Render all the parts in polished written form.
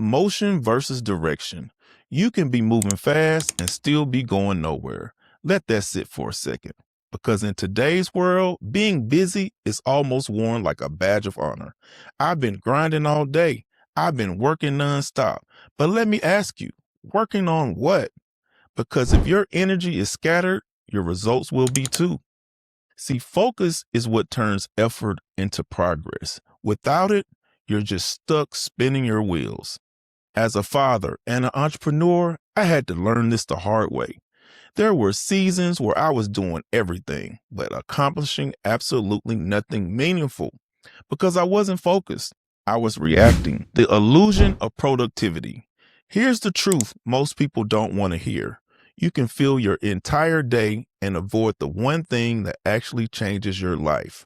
Motion versus direction. You can be moving fast and still be going nowhere. Let that sit for a second. Because in today's world, being busy is almost worn like a badge of honor. I've been grinding all day. I've been working nonstop. But let me ask you, working on what? Because if your energy is scattered, your results will be too. See, focus is what turns effort into progress. Without it, you're just stuck spinning your wheels. As a father and an entrepreneur, I had to learn this the hard way. There were seasons where I was doing everything, but accomplishing absolutely nothing meaningful because I wasn't focused. I was reacting. The illusion of productivity. Here's the truth most people don't want to hear. You can fill your entire day and avoid the one thing that actually changes your life.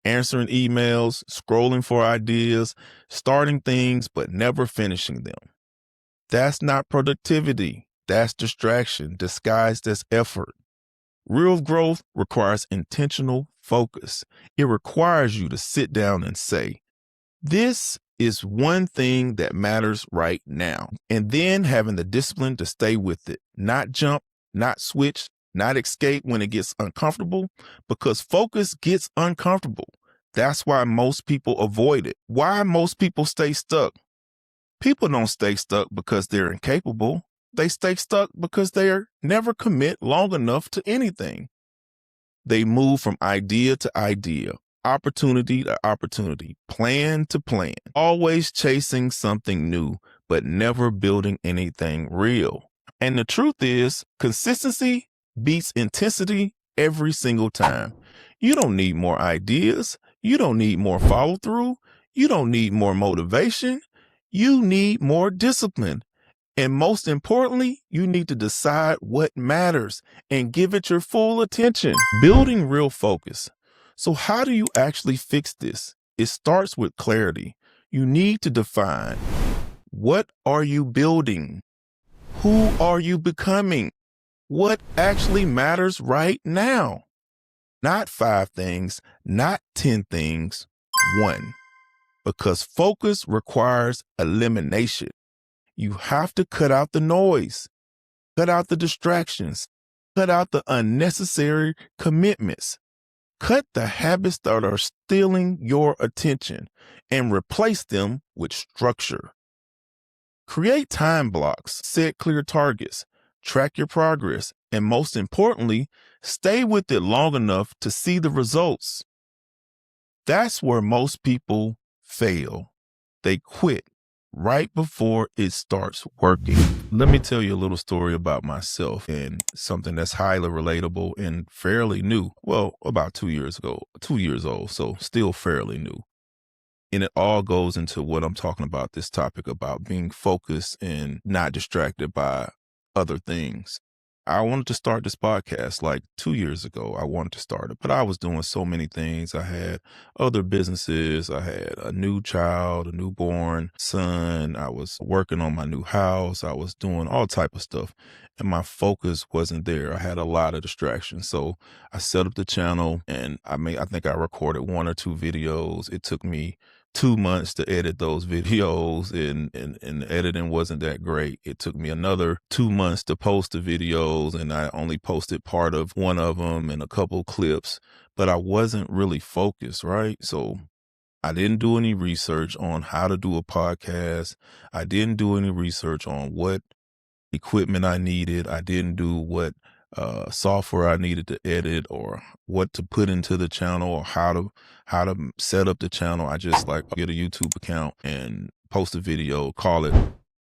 Answering emails, scrolling for ideas, starting things, but never finishing them. That's not productivity. That's distraction disguised as effort. Real growth requires intentional focus. It requires you to sit down and say, this is one thing that matters right now. And then having the discipline to stay with it, not jump, not switch, not escape when it gets uncomfortable, because focus gets uncomfortable. That's why most people avoid it. Why most people stay stuck. People don't stay stuck because they're incapable. They stay stuck because they never commit long enough to anything. They move from idea to idea, opportunity to opportunity, plan to plan, always chasing something new, but never building anything real. And the truth is, consistency beats intensity every single time. You don't need more ideas. You don't need more follow through. You don't need more motivation. You need more discipline. And most importantly, you need to decide what matters and give it your full attention. Building real focus. So how do you actually fix this? It starts with clarity. You need to define, what are you building? Who are you becoming? What actually matters right now? Not 5 things, not 10 things, 1. Because focus requires elimination. You have to cut out the noise, cut out the distractions, cut out the unnecessary commitments, cut the habits that are stealing your attention and replace them with structure. Create time blocks, set clear targets, track your progress, and most importantly, stay with it long enough to see the results. That's where most people fail. They quit right before it starts working. Let me tell you a little story about myself and something that's highly relatable and fairly new. Well, about 2 years ago, 2 years old, so still fairly new. And it all goes into what I'm talking about, this topic about being focused and not distracted by other things. I wanted to start this podcast like 2 years ago. I wanted to start it, but I was doing so many things. I had other businesses. I had a new child, a newborn son. I was working on my new house. I was doing all type of stuff, and my focus wasn't there. I had a lot of distractions. So I set up the channel, and I think I recorded 1 or 2 videos. It took me 2 months to edit those videos, and the editing wasn't that great. It took me another 2 months to post the videos, and I only posted part of one of them and a couple clips, but I wasn't really focused, right? So I didn't do any research on how to do a podcast. I didn't do any research on what equipment I needed. I didn't do what software I needed to edit or what to put into the channel or how to set up the channel. I just get a YouTube account and post a video, call it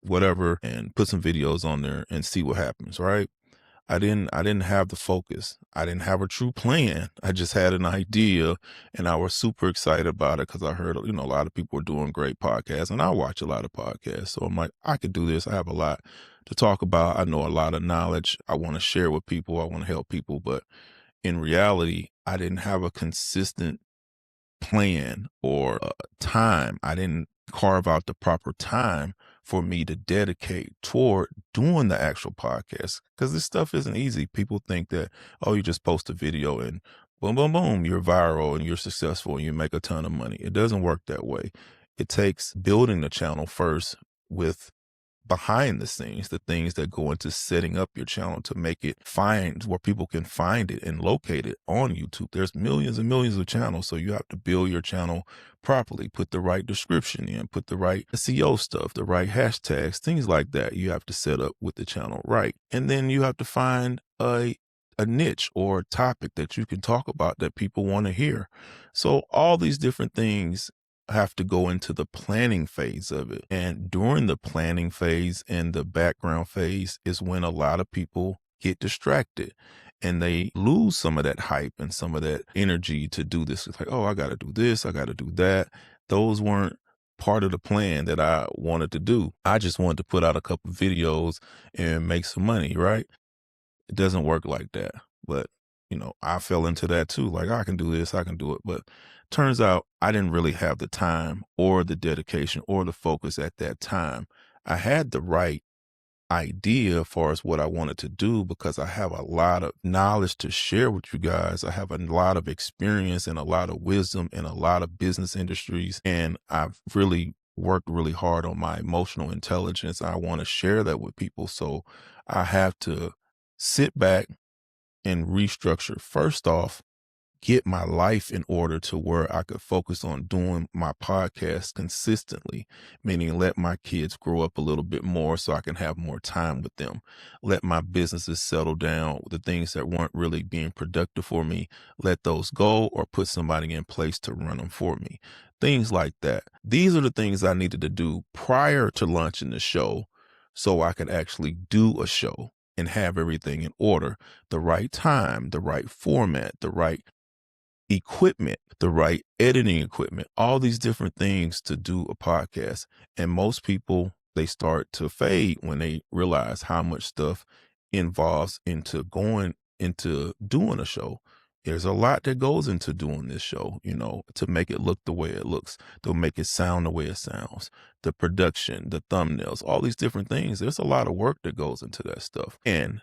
whatever, and put some videos on there and see what happens, right? I didn't have the focus. I didn't have a true plan. I just had an idea, and I was super excited about it because I heard, a lot of people were doing great podcasts, and I watch a lot of podcasts. So I'm like, I could do this. I have a lot to talk about. I know a lot of knowledge I want to share with people. I want to help people. But in reality, I didn't have a consistent plan or time. I didn't carve out the proper time for me to dedicate toward doing the actual podcast, because this stuff isn't easy. People think that, oh, you just post a video and boom, boom, boom, you're viral and you're successful and you make a ton of money. It doesn't work that way. It takes building the channel first, with behind the scenes, the things that go into setting up your channel to make it find where people can find it and locate it on YouTube. There's millions and millions of channels. So you have to build your channel properly, put the right description in, put the right SEO stuff, the right hashtags, things like that. You have to set up with the channel right. And then you have to find a niche or a topic that you can talk about that people want to hear. So all these different things have to go into the planning phase of it. And during the planning phase and the background phase is when a lot of people get distracted and they lose some of that hype and some of that energy to do this. It's like, oh, I got to do this, I got to do that. Those weren't part of the plan that I wanted to do. I just wanted to put out a couple of videos and make some money, right? It doesn't work like that. But, I fell into that too. Like, I can do this, I can do it. But turns out I didn't really have the time or the dedication or the focus at that time. I had the right idea as far as what I wanted to do because I have a lot of knowledge to share with you guys. I have a lot of experience and a lot of wisdom in a lot of business industries. And I've really worked really hard on my emotional intelligence. I want to share that with people. So I have to sit back and restructure. First off, get my life in order to where I could focus on doing my podcast consistently, meaning let my kids grow up a little bit more so I can have more time with them. Let my businesses settle down. The things that weren't really being productive for me, let those go or put somebody in place to run them for me. Things like that. These are the things I needed to do prior to launching the show so I could actually do a show and have everything in order, the right time, the right format, the right equipment, the right editing equipment, all these different things to do a podcast. And most people, they start to fade when they realize how much stuff involves into going into doing a show. There's a lot that goes into doing this show, to make it look the way it looks, to make it sound the way it sounds, the production, the thumbnails, all these different things. There's a lot of work that goes into that stuff. And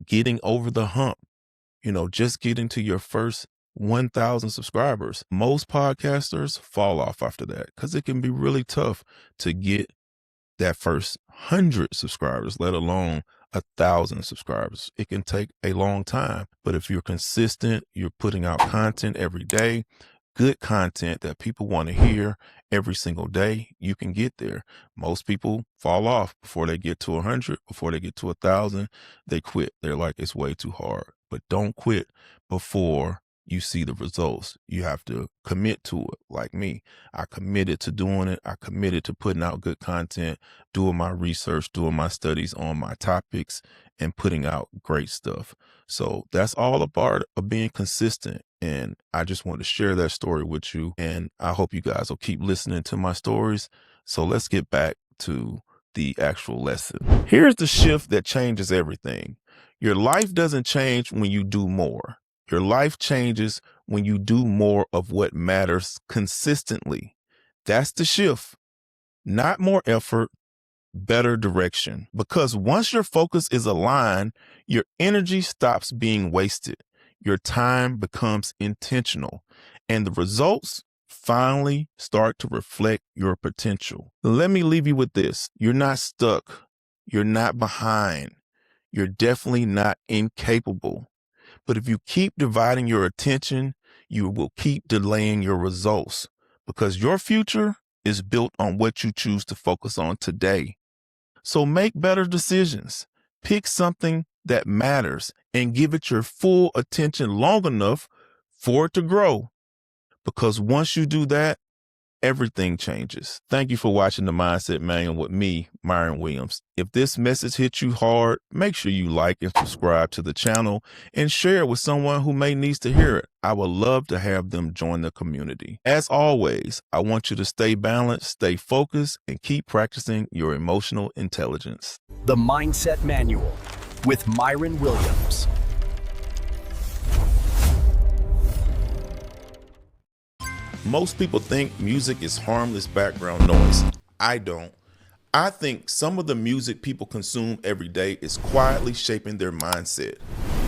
getting over the hump, just getting to your first 1,000 subscribers. Most podcasters fall off after that because it can be really tough to get that first 100 subscribers, let alone 1,000 subscribers. It can take a long time, but if you're consistent, you're putting out content every day, good content that people want to hear every single day, you can get there. Most people fall off before they get to 100, before they get to 1,000, they quit. They're like, it's way too hard. But don't quit before you see the results. You have to commit to it. Like me, I committed to doing it. I committed to putting out good content, doing my research, doing my studies on my topics, and putting out great stuff. So that's all a part of being consistent. And I just want to share that story with you. And I hope you guys will keep listening to my stories. So let's get back to the actual lesson. Here's the shift that changes everything. Your life doesn't change when you do more. Your life changes when you do more of what matters consistently. That's the shift. Not more effort, better direction. Because once your focus is aligned, your energy stops being wasted. Your time becomes intentional, and the results finally start to reflect your potential. Let me leave you with this. You're not stuck. You're not behind. You're definitely not incapable. But if you keep dividing your attention, you will keep delaying your results because your future is built on what you choose to focus on today. So make better decisions. Pick something that matters and give it your full attention long enough for it to grow. Because once you do that, everything changes. Thank you for watching The Mindset Manual with me, Myron Williams. If this message hit you hard, make sure you like and subscribe to the channel and share it with someone who may need to hear it. I would love to have them join the community. As always, I want you to stay balanced, stay focused, and keep practicing your emotional intelligence. The Mindset Manual with Myron Williams. Most people think music is harmless background noise. I don't. I think some of the music people consume every day is quietly shaping their mindset,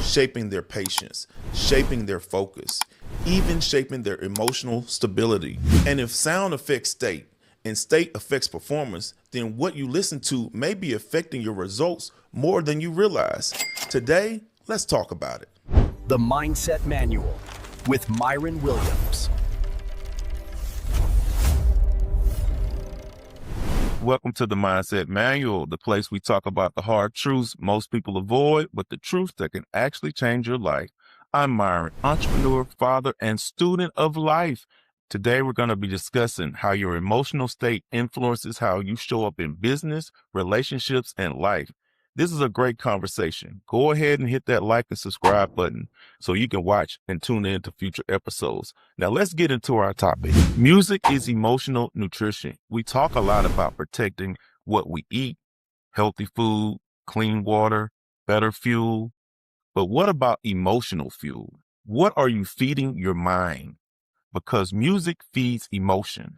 shaping their patience, shaping their focus, even shaping their emotional stability. And if sound effects state and state affects performance, then what you listen to may be affecting your results more than you realize. Today, let's talk about it. The Mindset Manual with Myron Williams. Welcome to the Mindset Manual, the place we talk about the hard truths most people avoid, but the truth that can actually change your life. I'm Myron, entrepreneur, father, and student of life. Today, we're going to be discussing how your emotional state influences how you show up in business, relationships, and life. This is a great conversation. Go ahead and hit that like and subscribe button so you can watch and tune in to future episodes. Now, let's get into our topic. Music is emotional nutrition. We talk a lot about protecting what we eat, healthy food, clean water, better fuel. But what about emotional fuel? What are you feeding your mind? Because music feeds emotion.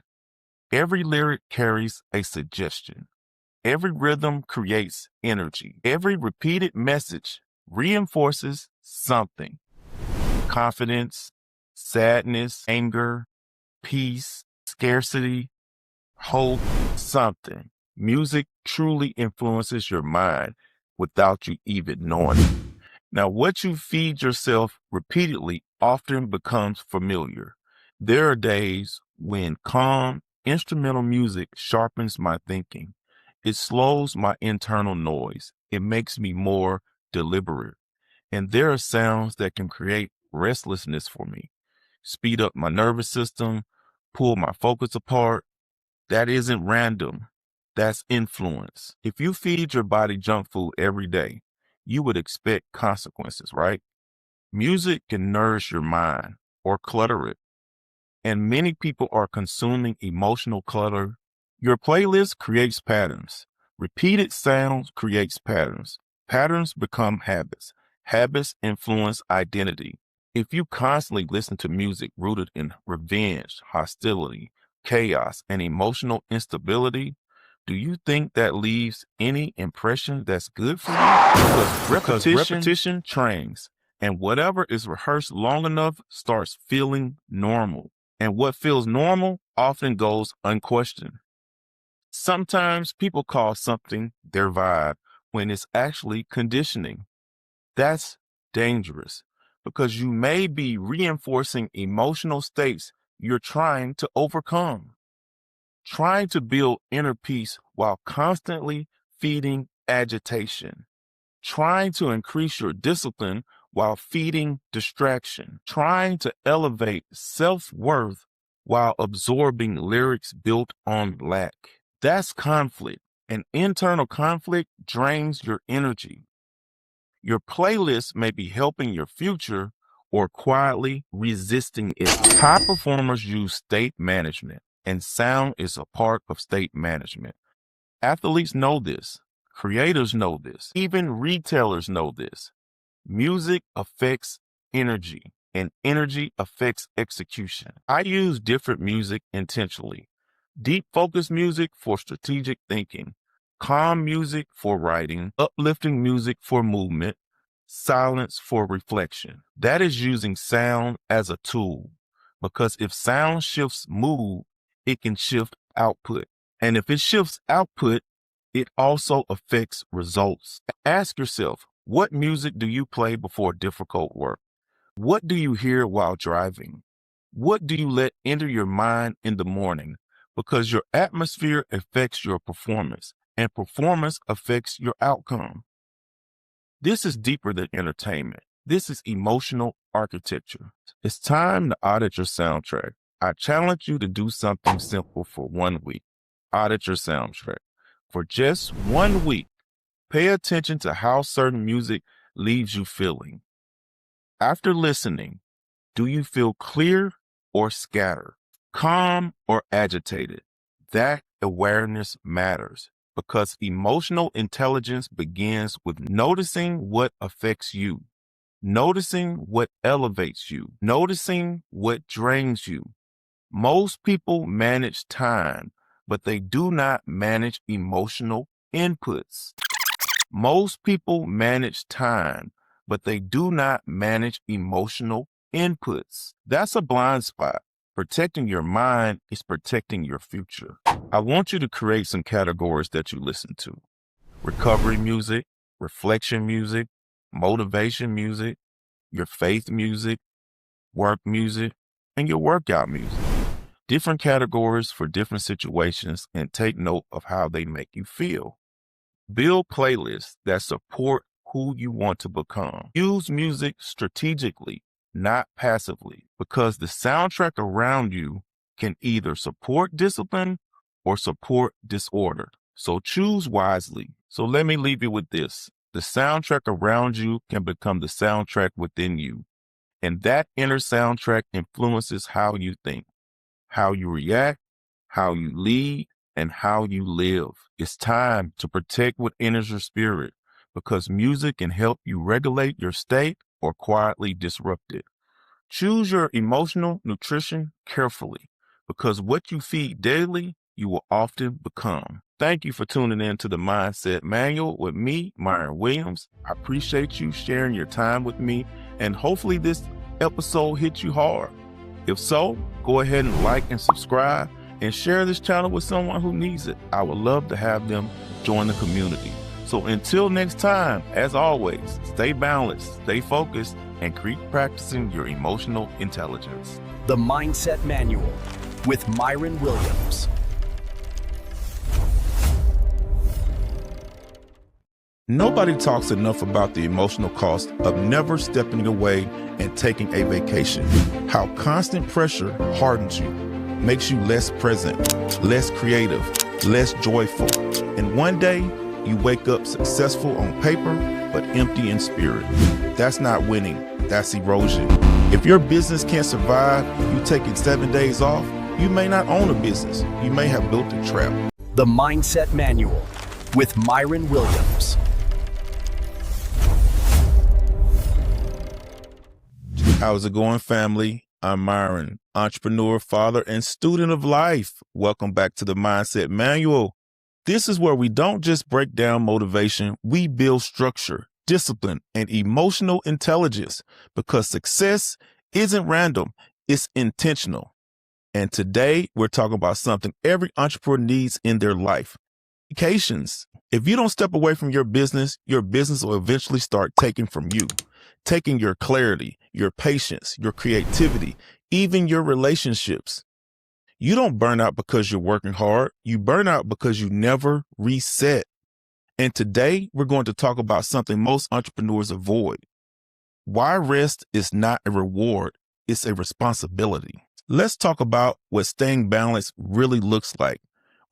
Every lyric carries a suggestion. Every rhythm creates energy. Every repeated message reinforces something. Confidence, sadness, anger, peace, scarcity, hope, something. Music truly influences your mind without you even knowing it. Now, what you feed yourself repeatedly often becomes familiar. There are days when calm, instrumental music sharpens my thinking. It slows my internal noise. It makes me more deliberate. And there are sounds that can create restlessness for me, speed up my nervous system, pull my focus apart. That isn't random. That's influence. If you feed your body junk food every day, you would expect consequences, right? Music can nourish your mind or clutter it. And many people are consuming emotional clutter. Your playlist creates patterns. Repeated sounds creates patterns. Patterns become habits. Habits influence identity. If you constantly listen to music rooted in revenge, hostility, chaos, and emotional instability, do you think that leaves any impression that's good for you? Because repetition trains, and whatever is rehearsed long enough starts feeling normal. And what feels normal often goes unquestioned. Sometimes people call something their vibe when it's actually conditioning. That's dangerous because you may be reinforcing emotional states you're trying to overcome. Trying to build inner peace while constantly feeding agitation. Trying to increase your discipline while feeding distraction. Trying to elevate self-worth while absorbing lyrics built on lack. That's conflict. And internal conflict drains your energy. Your playlist may be helping your future or quietly resisting it. High performers use state management, and sound is a part of state management. Athletes know this. Creators know this. Even retailers know this. Music affects energy, and energy affects execution. I use different music intentionally. Deep focus music for strategic thinking, calm music for writing, uplifting music for movement, silence for reflection. That is using sound as a tool, because if sound shifts mood, it can shift output. And if it shifts output, it also affects results. Ask yourself, what music do you play before difficult work? What do you hear while driving? What do you let enter your mind in the morning? Because your atmosphere affects your performance, and performance affects your outcome. This is deeper than entertainment. This is emotional architecture. It's time to audit your soundtrack. I challenge you to do something simple for 1 week. Audit your soundtrack. For just 1 week, pay attention to how certain music leaves you feeling. After listening, do you feel clear or scattered? Calm or agitated? That awareness matters because emotional intelligence begins with noticing what affects you, noticing what elevates you, noticing what drains you. Most people manage time, but they do not manage emotional inputs. Most people manage time, but they do not manage emotional inputs. That's a blind spot. Protecting your mind is protecting your future. I want you to create some categories that you listen to. Recovery music, reflection music, motivation music, your faith music, work music, and your workout music. Different categories for different situations, and take note of how they make you feel. Build playlists that support who you want to become. Use music strategically, not passively, because the soundtrack around you can either support discipline or support disorder. So choose wisely. So let me leave you with this. The soundtrack around you can become the soundtrack within you. And that inner soundtrack influences how you think, how you react, how you lead, and how you live. It's time to protect what enters your spirit, because music can help you regulate your state or quietly disrupt it. Choose your emotional nutrition carefully, because what you feed daily, you will often become. Thank you for tuning in to the Mindset Manual with me, Myron Williams. I appreciate you sharing your time with me, and hopefully this episode hit you hard. If so, go ahead and like and subscribe and share this channel with someone who needs it. I would love to have them join the community. So until next time, as always, stay balanced, stay focused, and keep practicing your emotional intelligence. The Mindset Manual with Myron Williams. Nobody talks enough about the emotional cost of never stepping away and taking a vacation. How constant pressure hardens you, makes you less present, less creative, less joyful. And one day, you wake up successful on paper, but empty in spirit. That's not winning, that's erosion. If your business can't survive you taking 7 days off, you may not own a business. You may have built a trap. The Mindset Manual with Myron Williams. How's it going, family? I'm Myron, entrepreneur, father, and student of life. Welcome back to the Mindset Manual. This is where we don't just break down motivation, we build structure, discipline, and emotional intelligence, because success isn't random, it's intentional. And today we're talking about something every entrepreneur needs in their life: vacations. If you don't step away from your business will eventually start taking from you, taking your clarity, your patience, your creativity, even your relationships. You don't burn out because you're working hard. You burn out because you never reset. And today we're going to talk about something most entrepreneurs avoid: why rest is not a reward, it's a responsibility. Let's talk about what staying balanced really looks like.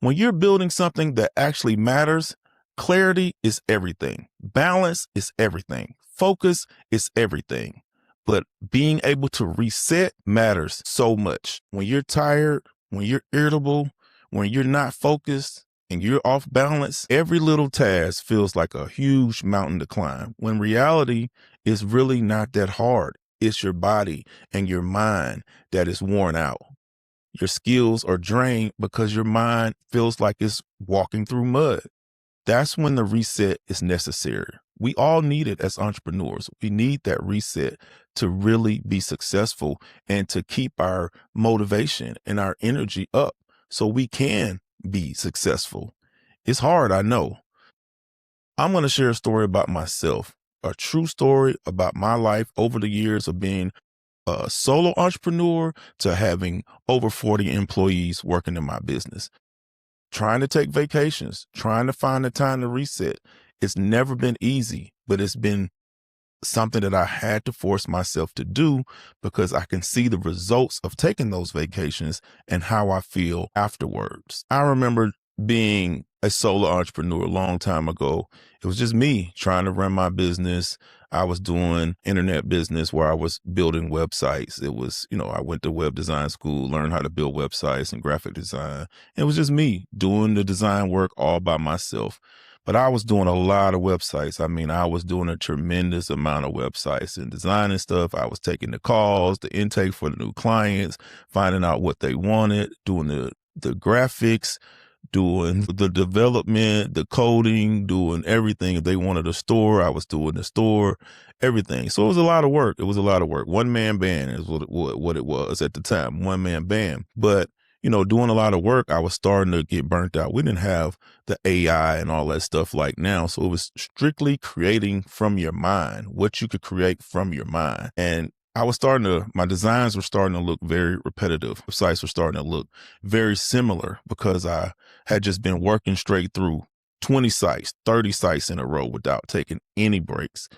When you're building something that actually matters, clarity is everything. Balance is everything. Focus is everything. But being able to reset matters so much. When you're tired, when you're irritable, when you're not focused, and you're off balance, every little task feels like a huge mountain to climb, when reality is really not that hard. It's your body and your mind that is worn out. Your skills are drained because your mind feels like it's walking through mud. That's when the reset is necessary. We all need it as entrepreneurs. We need that reset to really be successful and to keep our motivation and our energy up so we can be successful. It's hard, I know. I'm going to share a story about myself, a true story about my life over the years of being a solo entrepreneur to having over 40 employees working in my business. Trying to take vacations, trying to find the time to reset. It's never been easy, but it's been something that I had to force myself to do because I can see the results of taking those vacations and how I feel afterwards. I remember being a solo entrepreneur a long time ago. It was just me trying to run my business. I was doing internet business where I was building websites. It was, I went to web design school, learned how to build websites and graphic design. It was just me doing the design work all by myself. But I was doing a lot of websites. I was doing a tremendous amount of websites and designing stuff. I was taking the calls, the intake for the new clients, finding out what they wanted, doing the graphics, doing the development, the coding, doing everything. If they wanted a store, I was doing the store, everything. So it was a lot of work. It was a lot of work. One man band is what it was at the time. One man band. But doing a lot of work, I was starting to get burnt out. We didn't have the AI and all that stuff like now. So it was strictly creating from your mind, what you could create from your mind. And my designs were starting to look very repetitive. Sites were starting to look very similar because I had just been working straight through 20 sites, 30 sites in a row without taking any breaks.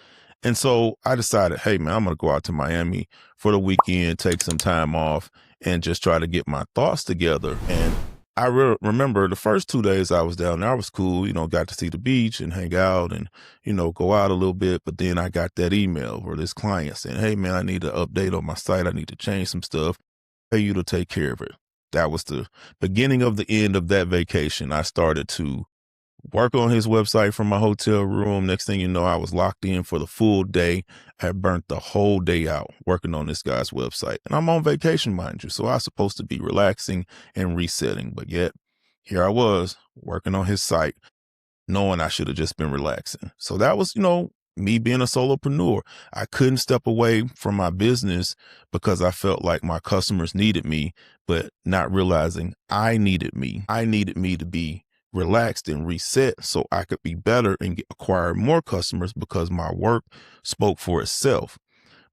And so I decided, hey, man, I'm going to go out to Miami for the weekend, take some time off, and just try to get my thoughts together. And I remember the first 2 days I was down there, I was cool, got to see the beach and hang out and, go out a little bit. But then I got that email where this client saying, hey, man, I need an update on my site. I need to change some stuff. Pay you to take care of it. That was the beginning of the end of that vacation. I started to work on his website from my hotel room. Next thing you know, I was locked in for the full day. I had burnt the whole day out working on this guy's website. And I'm on vacation, mind you. So I was supposed to be relaxing and resetting. But yet, here I was working on his site, knowing I should have just been relaxing. So that was, me being a solopreneur. I couldn't step away from my business because I felt like my customers needed me, but not realizing I needed me. I needed me to be relaxed and reset so I could be better and acquire more customers because my work spoke for itself.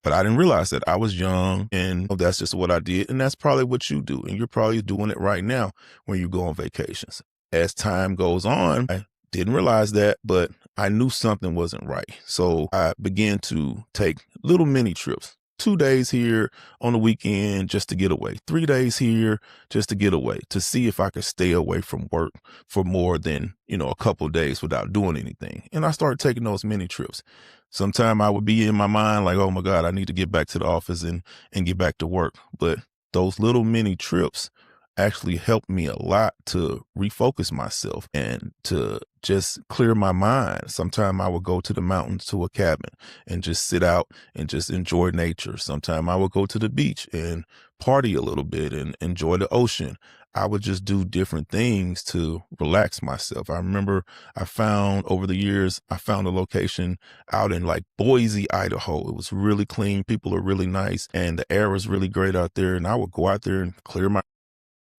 But I didn't realize that. I was young and that's just what I did. And that's probably what you do. And you're probably doing it right now when you go on vacations. As time goes on, I didn't realize that, but I knew something wasn't right. So I began to take little mini trips. 2 days here on the weekend just to get away. 3 days here just to get away, to see if I could stay away from work for more than, a couple of days without doing anything. And I started taking those mini trips. Sometime I would be in my mind like, oh my God, I need to get back to the office and get back to work. But those little mini trips actually helped me a lot to refocus myself and to just clear my mind. Sometime I would go to the mountains to a cabin and just sit out and just enjoy nature. Sometime I would go to the beach and party a little bit and enjoy the ocean. I would just do different things to relax myself. I remember over the years, I found a location out in like Boise, Idaho. It was really clean. People are really nice and the air was really great out there. And I would go out there and clear my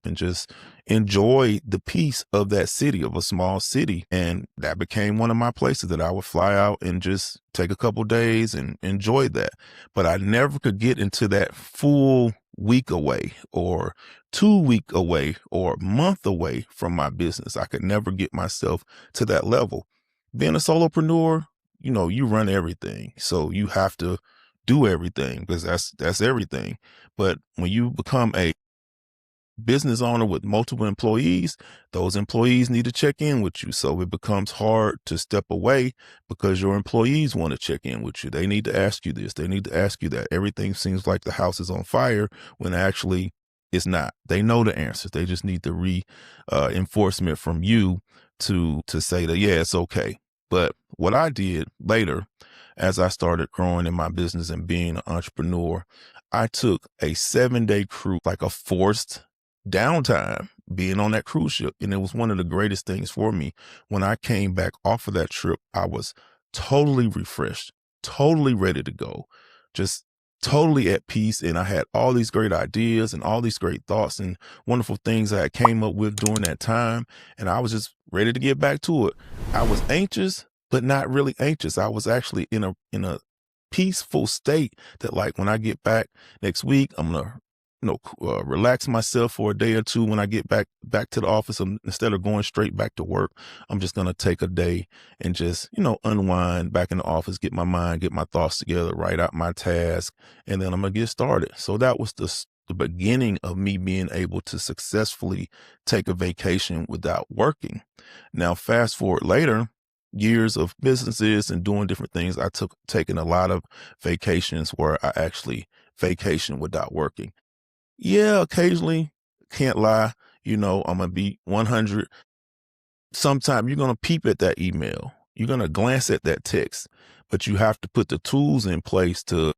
and just enjoy the peace of that city, of a small city. And that became one of my places that I would fly out and just take a couple days and enjoy that. But I never could get into that full week away or 2 week away or month away from my business. I could never get myself to that level. Being a solopreneur, you run everything. So you have to do everything because that's everything. But when you become a business owner with multiple employees, those employees need to check in with you. So it becomes hard to step away because your employees want to check in with you. They need to ask you this. They need to ask you that. Everything seems like the house is on fire when actually it's not. They know the answers. They just need the reinforcement from you to say that, yeah, it's okay. But what I did later, as I started growing in my business and being an entrepreneur, I took a 7-day cruise, like a forced downtime, being on that cruise ship. And it was one of the greatest things for me. When I came back off of that trip, I was totally refreshed, totally ready to go, just totally at peace. And I had all these great ideas and all these great thoughts and wonderful things I came up with during that time. And I was just ready to get back to it. I was anxious, but not really anxious. I was actually in a peaceful state that, like, when I get back next week, I'm gonna relax myself for a day or two. When I get back to the office, instead of going straight back to work, I'm just going to take a day and just, unwind back in the office, get my thoughts together, write out my task, and then I'm going to get started. So that was the beginning of me being able to successfully take a vacation without working. Now, fast forward later, years of businesses and doing different things, taken a lot of vacations where I actually vacation without working. Yeah, occasionally, can't lie, I'm going to be 100. Sometime you're going to peep at that email. You're going to glance at that text, but you have to put the tools in place to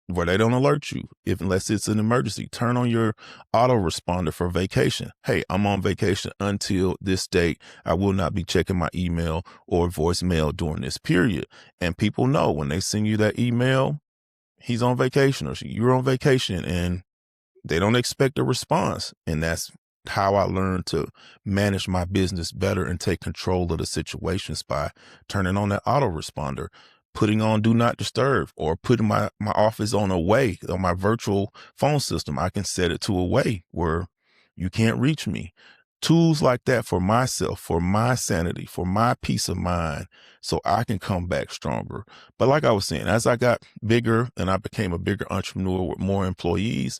where they don't alert you unless it's an emergency. Turn on your autoresponder for vacation. Hey, I'm on vacation until this date. I will not be checking my email or voicemail during this period. And people know when they send you that email, he's on vacation or you're on vacation, and they don't expect a response. And that's how I learned to manage my business better and take control of the situations by turning on that autoresponder, putting on do not disturb, or putting my office on away on my virtual phone system. I can set it to away where you can't reach me. Tools like that for myself, for my sanity, for my peace of mind, so I can come back stronger. But like I was saying, as I got bigger and I became a bigger entrepreneur with more employees,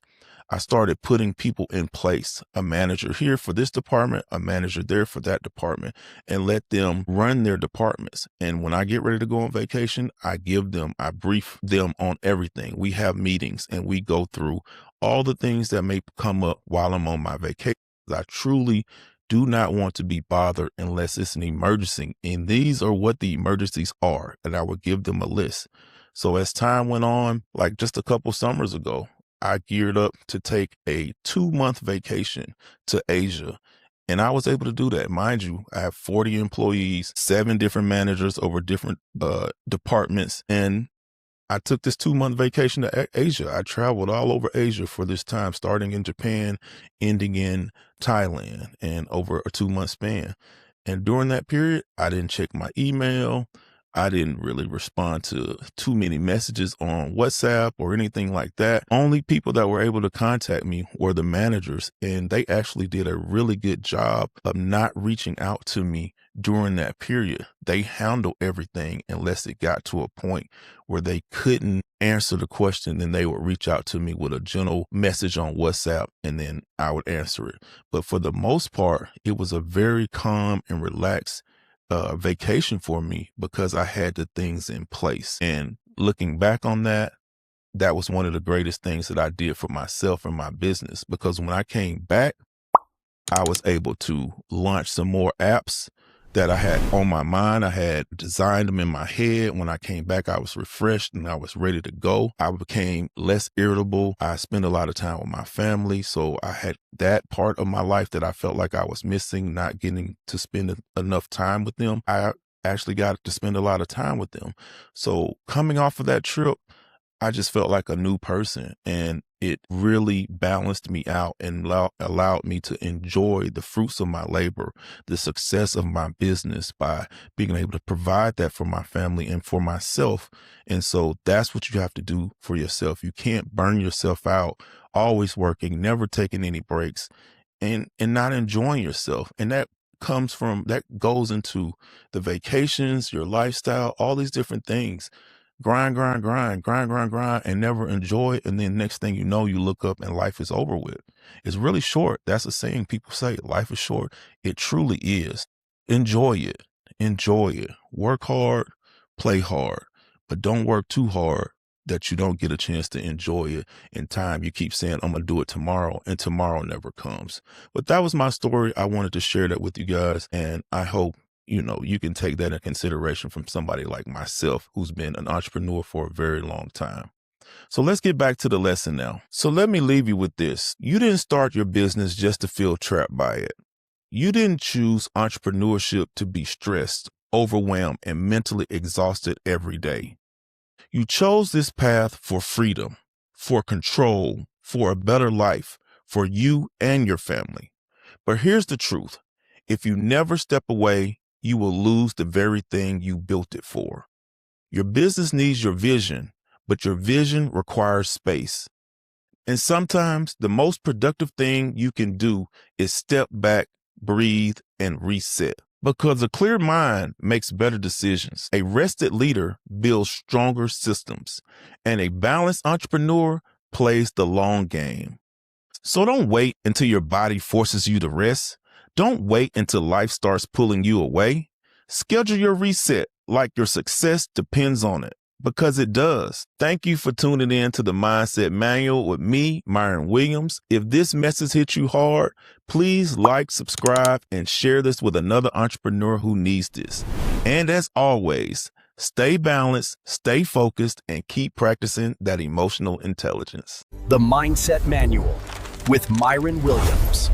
I started putting people in place, a manager here for this department, a manager there for that department, and let them run their departments. And when I get ready to go on vacation, I brief them on everything. We have meetings and we go through all the things that may come up while I'm on my vacation. I truly do not want to be bothered unless it's an emergency. And these are what the emergencies are. And I would give them a list. So as time went on, like just a couple summers ago, I geared up to take a 2-month vacation to Asia. And I was able to do that. Mind you, I have 40 employees, 7 different managers over different departments. And I took this 2-month vacation to Asia. I traveled all over Asia for this time, starting in Japan, ending in Thailand, and over a 2-month span. And during that period, I didn't check my email. I didn't really respond to too many messages on WhatsApp or anything like that. Only people that were able to contact me were the managers, and they actually did a really good job of not reaching out to me during that period. They handled everything unless it got to a point where they couldn't answer the question, then they would reach out to me with a gentle message on WhatsApp, and then I would answer it. But for the most part, it was a very calm and relaxed vacation for me because I had the things in place. And looking back on that, that was one of the greatest things that I did for myself and my business, because when I came back, I was able to launch some more apps that I had on my mind. I had designed them in my head. When I came back, I was refreshed and I was ready to go. I became less irritable. I spent a lot of time with my family. So I had that part of my life that I felt like I was missing, not getting to spend enough time with them. I actually got to spend a lot of time with them. So coming off of that trip, I just felt like a new person, and it really balanced me out and allowed me to enjoy the fruits of my labor, the success of my business, by being able to provide that for my family and for myself. And so that's what you have to do for yourself. You can't burn yourself out, always working, never taking any breaks, and not enjoying yourself. And that goes into the vacations, your lifestyle, all these different things. Grind, and never enjoy it. And then next thing you know, you look up and life is over with. It's really short. That's a saying people say, life is short. It truly is. Enjoy it. Enjoy it. Work hard, play hard, but don't work too hard that you don't get a chance to enjoy it in time. You keep saying, I'm going to do it tomorrow, and tomorrow never comes. But that was my story. I wanted to share that with you guys, and I hope you can take that in consideration from somebody like myself, who's been an entrepreneur for a very long time. So let's get back to the lesson now. So let me leave you with this. You didn't start your business just to feel trapped by it. You didn't choose entrepreneurship to be stressed, overwhelmed, and mentally exhausted every day. You chose this path for freedom, for control, for a better life, for you and your family. But here's the truth. If you never step away, you will lose the very thing you built it for. Your business needs your vision, but your vision requires space. And sometimes the most productive thing you can do is step back, breathe, and reset. Because a clear mind makes better decisions. A rested leader builds stronger systems. And a balanced entrepreneur plays the long game. So don't wait until your body forces you to rest. Don't wait until life starts pulling you away. Schedule your reset like your success depends on it, because it does. Thank you for tuning in to the Mindset Manual with me, Myron Williams. If this message hit you hard, please like, subscribe, and share this with another entrepreneur who needs this. And as always, Stay balanced, stay focused, and keep practicing that emotional intelligence. The Mindset Manual with Myron Williams.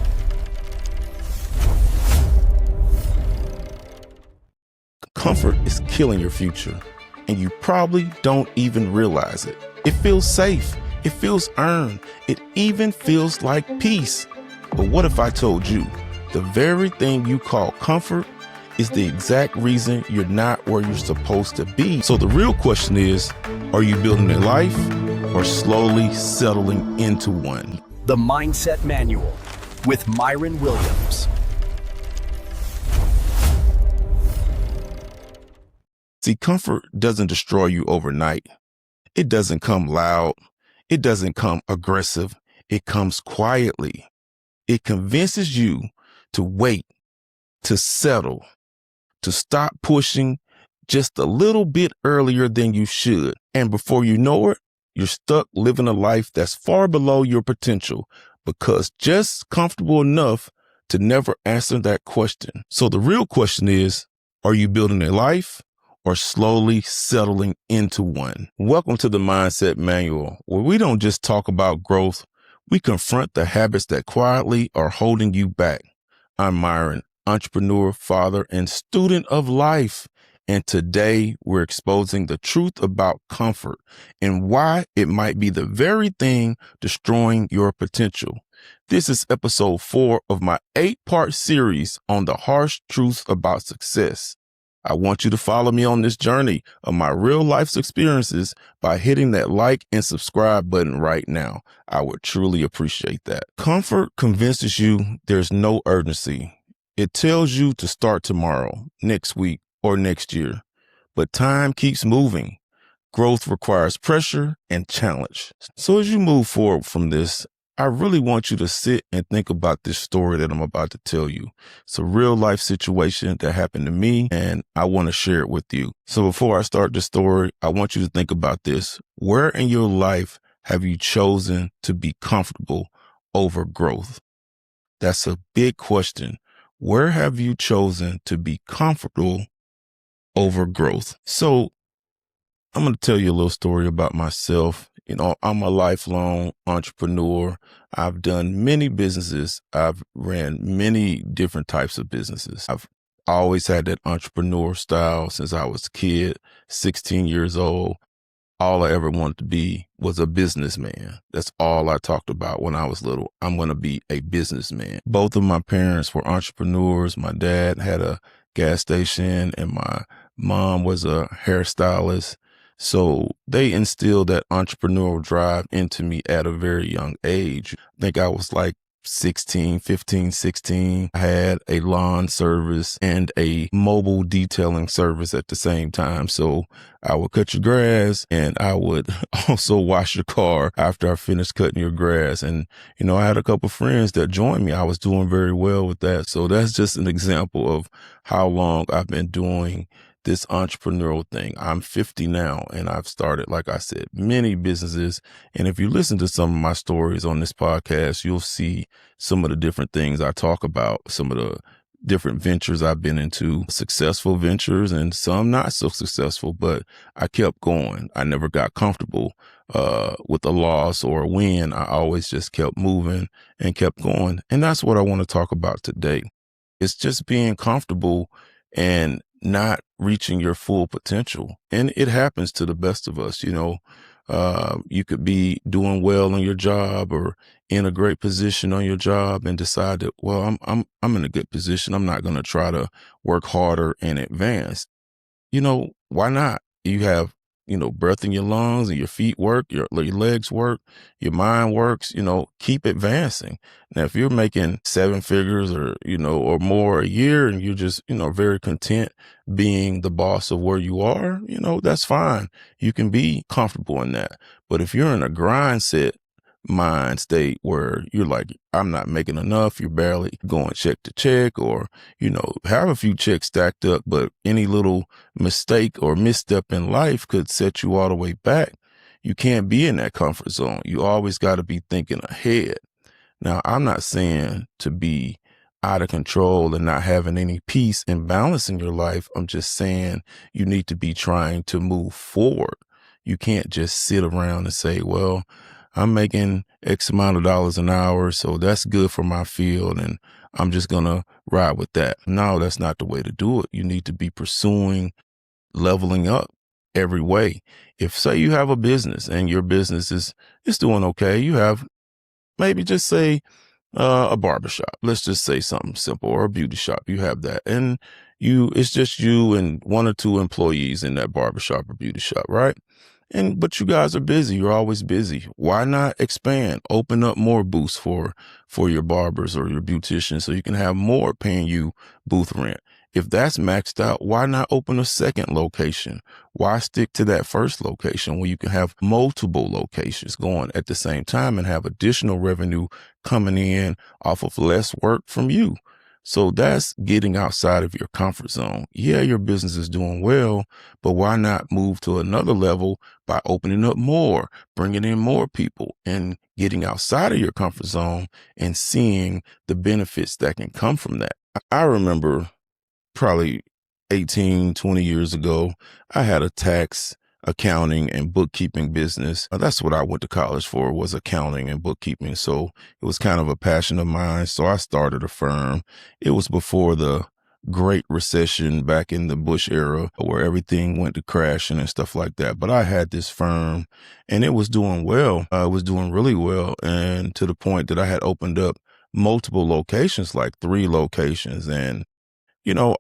Comfort is killing your future, and you probably don't even realize it. It feels safe. It feels earned. It even feels like peace. But what if I told you the very thing you call comfort is the exact reason you're not where you're supposed to be? So the real question is, are you building a life or slowly settling into one? The Mindset Manual with Myron Williams. See, comfort doesn't destroy you overnight. It doesn't come loud. It doesn't come aggressive. It comes quietly. It convinces you to wait, to settle, to stop pushing just a little bit earlier than you should. And before you know it, you're stuck living a life that's far below your potential because just comfortable enough to never answer that question. So the real question is, are you building a life or slowly settling into one? Welcome to the Mindset Manual, where we don't just talk about growth, we confront the habits that quietly are holding you back. I'm Myron, entrepreneur, father, and student of life. And today we're exposing the truth about comfort and why it might be the very thing destroying your potential. This is episode 4 of my 8-part series on the harsh truths about success. I want you to follow me on this journey of my real life's experiences by hitting that like and subscribe button right now. I would truly appreciate that. Comfort convinces you there's no urgency. It tells you to start tomorrow, next week, or next year. But time keeps moving. Growth requires pressure and challenge. So as you move forward from this, I really want you to sit and think about this story that I'm about to tell you. It's a real life situation that happened to me, and I want to share it with you. So before I start the story, I want you to think about this. Where in your life have you chosen to be comfortable over growth? That's a big question. Where have you chosen to be comfortable over growth? So I'm going to tell you a little story about myself. You know, I'm a lifelong entrepreneur. I've done many businesses. I've ran many different types of businesses. I've always had that entrepreneur style since I was a kid, 16 years old. All I ever wanted to be was a businessman. That's all I talked about when I was little. I'm going to be a businessman. Both of my parents were entrepreneurs. My dad had a gas station and my mom was a hairstylist. So they instilled that entrepreneurial drive into me at a very young age. I think I was like 16. I had a lawn service and a mobile detailing service at the same time. So I would cut your grass and I would also wash your car after I finished cutting your grass. And, you know, I had a couple of friends that joined me. I was doing very well with that. So that's just an example of how long I've been doing this entrepreneurial thing. I'm 50 now, and I've started, like I said, many businesses. And if you listen to some of my stories on this podcast, you'll see some of the different things I talk about, some of the different ventures I've been into, successful ventures and some not so successful, but I kept going. I never got comfortable with a loss or a win. I always just kept moving and kept going. And that's what I want to talk about today. It's just being comfortable and not reaching your full potential. And it happens to the best of us. You know, you could be doing well on your job or in a great position on your job and decide that, well, I'm in a good position. I'm not going to try to work harder and advance. You know, why not? You have, you know, breath in your lungs and your feet work, your legs work, your mind works, you know, keep advancing. Now, if you're making 7 figures or, you know, or more a year and you're just, you know, very content being the boss of where you are, you know, that's fine. You can be comfortable in that. But if you're in a grind set mind state where you're like, I'm not making enough, you're barely going check to check, or, you know, have a few checks stacked up, but any little mistake or misstep in life could set you all the way back. You can't be in that comfort zone. You always got to be thinking ahead. Now, I'm not saying to be out of control and not having any peace and balance in your life. I'm just saying you need to be trying to move forward. You can't just sit around and say, well, I'm making X amount of dollars an hour, so that's good for my field, and I'm just going to ride with that. No, that's not the way to do it. You need to be pursuing leveling up every way. If, say, you have a business and your business is doing okay, you have maybe just say a barbershop. Let's just say something simple, or a beauty shop. You have that. And it's just you and one or two employees in that barbershop or beauty shop, right? But you guys are busy. You're always busy. Why not expand, open up more booths for your barbers or your beauticians so you can have more paying you booth rent? If that's maxed out, why not open a second location? Why stick to that first location when you can have multiple locations going at the same time and have additional revenue coming in off of less work from you? So that's getting outside of your comfort zone. Yeah, your business is doing well, but why not move to another level by opening up more, bringing in more people, and getting outside of your comfort zone and seeing the benefits that can come from that? I remember probably 18, 20 years ago, I had a tax, accounting, and bookkeeping business. That's what I went to college for, was accounting and bookkeeping. So it was kind of a passion of mine. So I started a firm. It was before the Great Recession back in the Bush era, where everything went to crashing and stuff like that. But I had this firm and it was doing well. It was doing really well. And to the point that I had opened up multiple locations, like 3 locations. And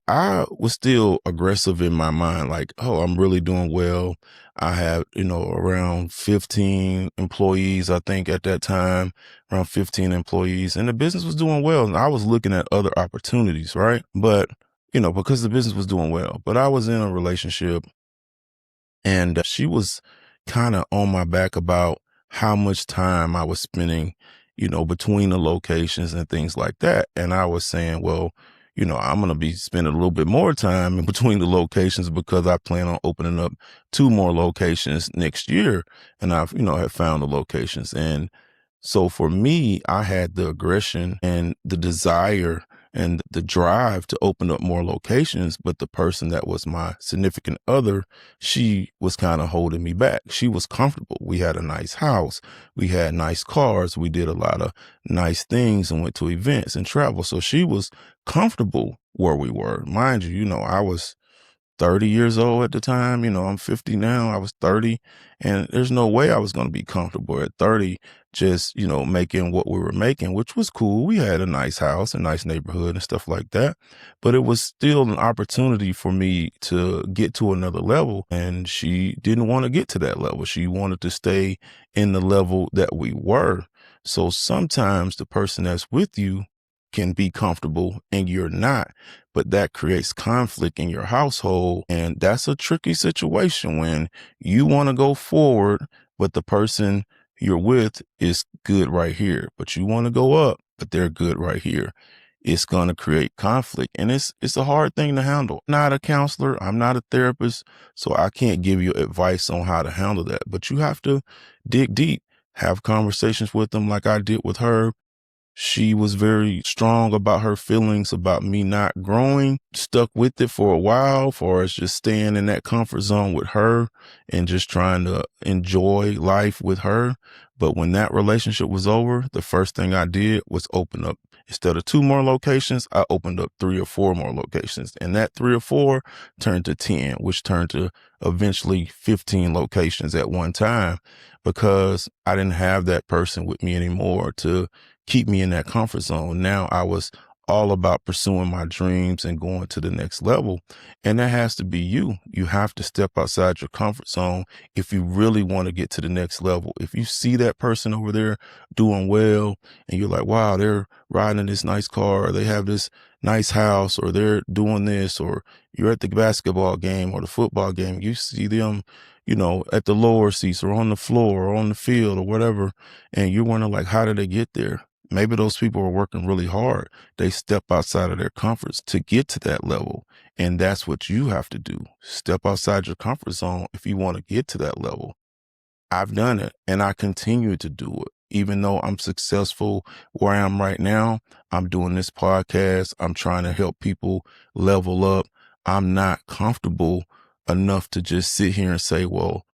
I was still aggressive in my mind, like, oh, I'm really doing well. I have, around 15 employees, I think at that time, around 15 employees, and the business was doing well. And I was looking at other opportunities, right? But, because the business was doing well, but I was in a relationship and she was kind of on my back about how much time I was spending, between the locations and things like that. And I was saying, well, I'm going to be spending a little bit more time in between the locations because I plan on opening up 2 more locations next year. And I've, have found the locations. And so for me, I had the aggression and the desire and the drive to open up more locations. But the person that was my significant other, she was kind of holding me back. She was comfortable. We had a nice house. We had nice cars. We did a lot of nice things and went to events and travel. So she was comfortable where we were. Mind you, I was 30 years old at the time. I'm 50 now. I was 30, and there's no way I was going to be comfortable at 30, just, making what we were making, which was cool. We had a nice house, a nice neighborhood and stuff like that, but it was still an opportunity for me to get to another level. And she didn't want to get to that level. She wanted to stay in the level that we were. So sometimes the person that's with you can be comfortable and you're not, but that creates conflict in your household. And that's a tricky situation when you want to go forward, but the person you're with is good right here, but you want to go up, but they're good right here. It's going to create conflict, and it's a hard thing to handle. I'm not a counselor. I'm not a therapist, so I can't give you advice on how to handle that, but you have to dig deep, have conversations with them like I did with her. She was very strong about her feelings about me not growing, stuck with it for a while, for us just staying in that comfort zone with her and just trying to enjoy life with her. But when that relationship was over, the first thing I did was open up. Instead of 2 more locations, I opened up 3 or 4 more locations. And that 3 or 4 turned to 10, which turned to eventually 15 locations at one time, because I didn't have that person with me anymore to keep me in that comfort zone. Now I was all about pursuing my dreams and going to the next level. And that has to be you. You have to step outside your comfort zone if you really want to get to the next level. If you see that person over there doing well and you're like, wow, they're riding in this nice car, or they have this nice house, or they're doing this, or you're at the basketball game or the football game, you see them, at the lower seats or on the floor or on the field or whatever. And you're wondering, like, how did they get there? Maybe those people are working really hard. They step outside of their comforts to get to that level. And that's what you have to do. Step outside your comfort zone if you want to get to that level. I've done it and I continue to do it. even though I'm successful where I am right now, I'm doing this podcast. I'm trying to help people level up. I'm not comfortable enough to just sit here and say, well,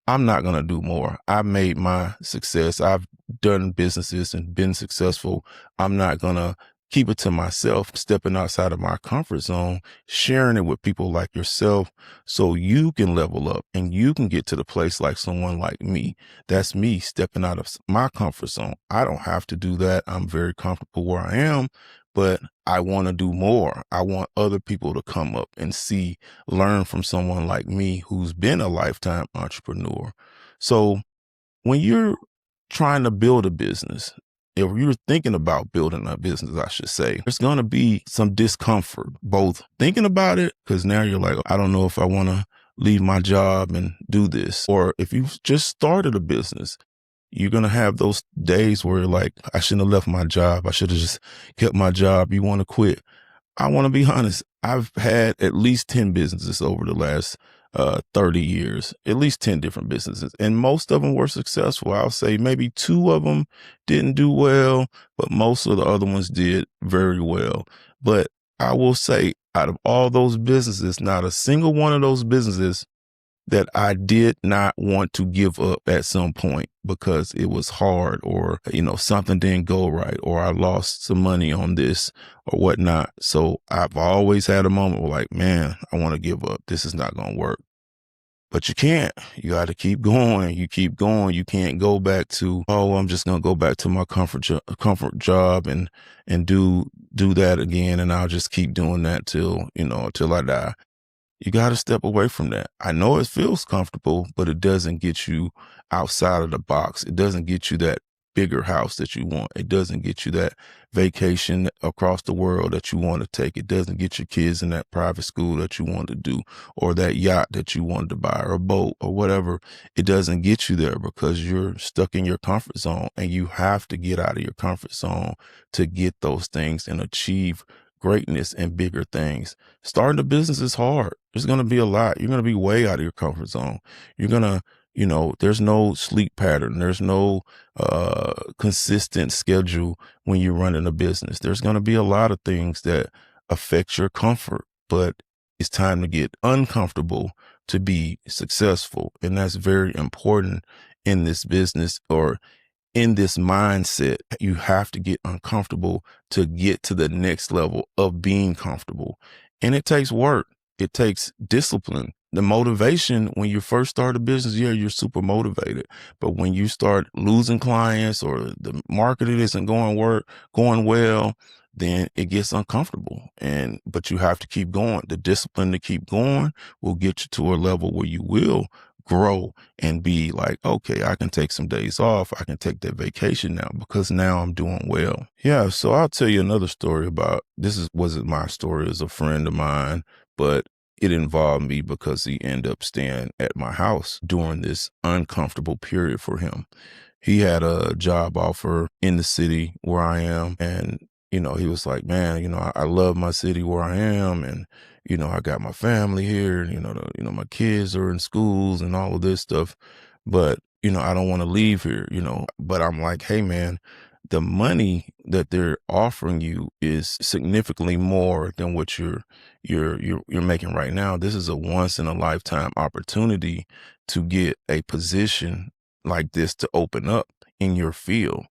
I'm not going to do more. I've made my success. I've done businesses and been successful. I'm not going to keep it to myself, stepping outside of my comfort zone, sharing it with people like yourself so you can level up and you can get to the place like someone like me. That's me stepping out of my comfort zone. I don't have to do that. I'm very comfortable where I am, but I want to do more. I want other people to come up and see, learn from someone like me who's been a lifetime entrepreneur. So when you're trying to build a business, if you're thinking about building a business, I should say, there's going to be some discomfort, both thinking about it, because now you're like, I don't know if I want to leave my job and do this. Or if you've just started a business, you're going to have those days where you're like, I shouldn't have left my job. I should have just kept my job. You want to quit. I want to be honest. I've had at least 10 businesses over the last 30 years, at least 10 different businesses. And most of them were successful. I'll say maybe 2 of them didn't do well, but most of the other ones did very well. But I will say out of all those businesses, not a single one of those businesses that I did not want to give up at some point because it was hard or, something didn't go right or I lost some money on this or whatnot. So I've always had a moment where like, man, I want to give up. This is not going to work. But you can't. You got to keep going. You keep going. You can't go back to, oh, I'm just going to go back to my comfort job and do that again. And I'll just keep doing that till I die. You got to step away from that. I know it feels comfortable, but it doesn't get you outside of the box. It doesn't get you that bigger house that you want. It doesn't get you that vacation across the world that you want to take. It doesn't get your kids in that private school that you want to do or that yacht that you wanted to buy or a boat or whatever. It doesn't get you there because you're stuck in your comfort zone and you have to get out of your comfort zone to get those things and achieve greatness and bigger things. Starting a business is hard. There's going to be a lot. You're going to be way out of your comfort zone. You're going to, there's no sleep pattern. There's no consistent schedule when you're running a business. There's going to be a lot of things that affect your comfort, but it's time to get uncomfortable to be successful. And that's very important in this business or in this mindset. You have to get uncomfortable to get to the next level of being comfortable. And it takes work. It takes discipline. The motivation when you first start a business, yeah, you're super motivated. But when you start losing clients or the marketing isn't going well, then it gets uncomfortable. But you have to keep going. The discipline to keep going will get you to a level where you will grow and be like, okay, I can take some days off. I can take that vacation now because now I'm doing well. Yeah. So I'll tell you another story about, wasn't my story, as a friend of mine, but it involved me because he ended up staying at my house during this uncomfortable period for him. He had a job offer in the city where I am. And, he was like, man, I love my city where I am. And, I got my family here, my kids are in schools and all of this stuff, but, I don't want to leave here, but I'm like, hey man, the money that they're offering you is significantly more than what you're making right now. This is a once in a lifetime opportunity to get a position like this to open up in your field.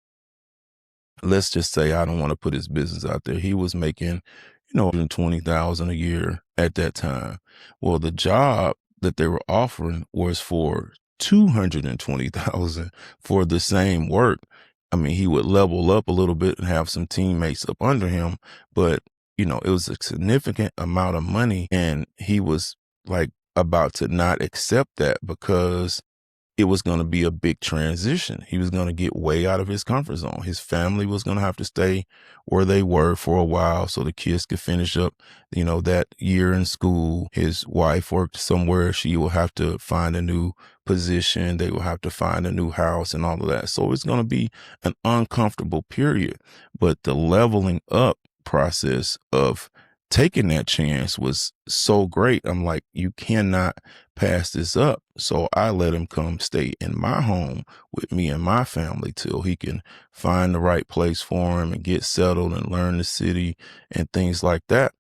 Let's just say I don't want to put his business out there. He was making, $120,000 a year at that time. Well, the job that they were offering was for $220,000 for the same work. I mean, he would level up a little bit and have some teammates up under him, but it was a significant amount of money, and he was like about to not accept that because it was going to be a big transition. He was going to get way out of his comfort zone. His family was going to have to stay where they were for a while so the kids could finish up, that year in school. His wife worked somewhere. She will have to find a new position. They will have to find a new house and all of that. So it's going to be an uncomfortable period. But the leveling up process of taking that chance was so great. I'm like, you cannot pass this up. So I let him come stay in my home with me and my family till he can find the right place for him and get settled and learn the city and things like that,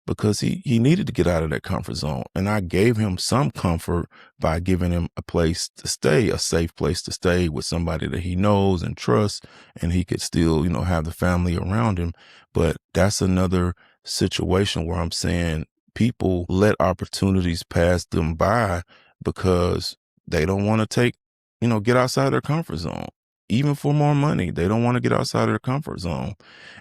because he needed to get out of that comfort zone. And I gave him some comfort by giving him a place to stay, a safe place to stay with somebody that he knows and trusts, and he could still, have the family around him. But that's another situation where I'm saying people let opportunities pass them by because they don't want to get outside their comfort zone. Even for more money, they don't want to get outside of their comfort zone.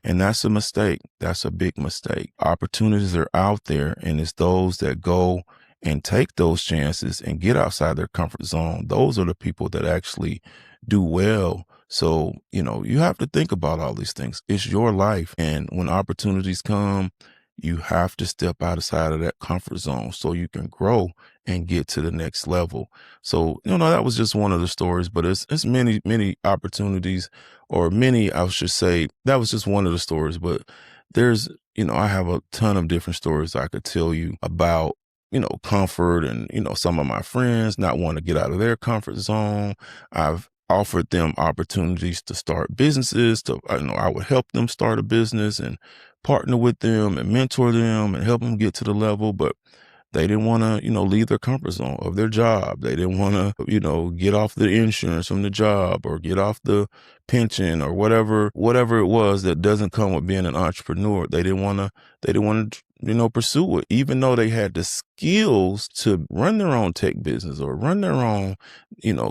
And that's a mistake. That's a big mistake. Opportunities are out there, and it's those that go and take those chances and get outside their comfort zone. Those are the people that actually do well. So, you have to think about all these things. It's your life. And when opportunities come, you have to step outside of that comfort zone so you can grow and get to the next level. So, that was just one of the stories, but it's many, many opportunities, or many, I should say, that was just one of the stories. But there's, I have a ton of different stories I could tell you about, comfort and, some of my friends not wanting to get out of their comfort zone. I've offered them opportunities to start businesses. I would help them start a business and partner with them and mentor them and help them get to the level, but they didn't want to, leave their comfort zone of their job. They didn't want to, get off the insurance from the job or get off the pension or whatever it was that doesn't come with being an entrepreneur. They didn't want to, pursue it, even though they had the skills to run their own tech business or run their own,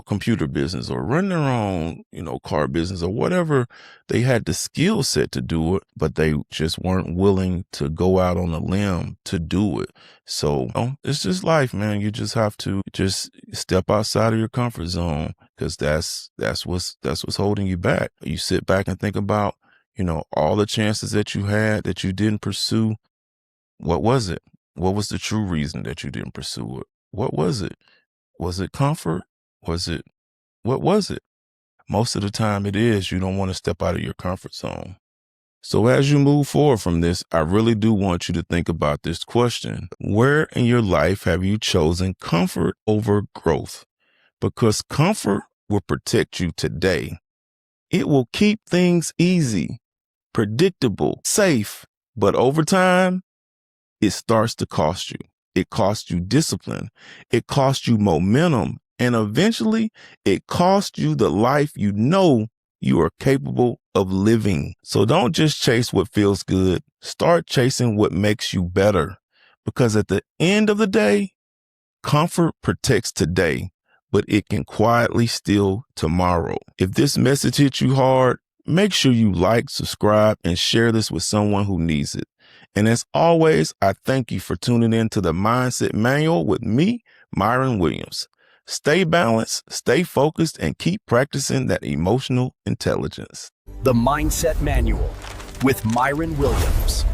computer business or run their own, car business or whatever. They had the skill set to do it, but they just weren't willing to go out on a limb to do it. So it's just life, man. You just have to just step outside of your comfort zone, because that's what's holding you back. You sit back and think about, all the chances that you had that you didn't pursue. What was it? What was the true reason that you didn't pursue it? What was it? Was it comfort? What was it? Most of the time it is, you don't want to step out of your comfort zone. So as you move forward from this, I really do want you to think about this question. Where in your life have you chosen comfort over growth? Because comfort will protect you today. It will keep things easy, predictable, safe, but over time, it starts to cost you. It costs you discipline. It costs you momentum. And eventually, it costs you the life you are capable of living. So don't just chase what feels good. Start chasing what makes you better. Because at the end of the day, comfort protects today, but it can quietly steal tomorrow. If this message hit you hard, make sure you like, subscribe, and share this with someone who needs it. And as always, I thank you for tuning in to the Mindset Manual with me, Myron Williams. Stay balanced, stay focused, and keep practicing that emotional intelligence. The Mindset Manual with Myron Williams.